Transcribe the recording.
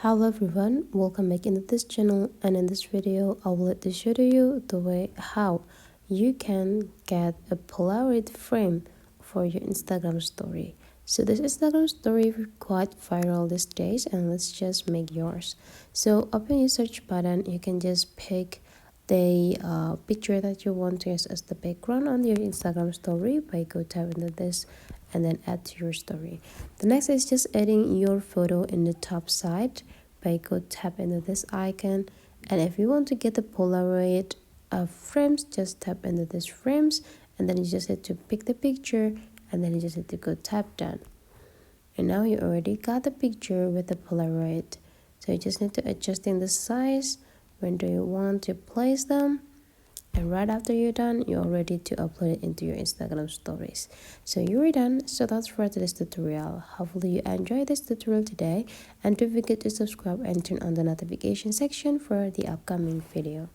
Hello everyone, welcome back into this channel, and in this video I will like to show you the way how you can get a Polaroid frame for your Instagram story. So this Instagram story is quite viral these days, and let's just make yours. So open your search button, you can just pick the picture that you want to use as the background on your Instagram story by go tap into this and then add to your story. The next is just adding your photo in the top side by go tap into this icon, and if you want to get the Polaroid frames, just tap into this frames, and then you just have to pick the picture, and then you just have to go tap done. And now you already got the picture with the Polaroid, so you just need to adjusting the size. When do you want to place them? And right after you're done, you're ready to upload it into your Instagram stories. So you're done. So that's for today's tutorial. Hopefully you enjoyed this tutorial today, and don't forget to subscribe and turn on the notification section for the upcoming video.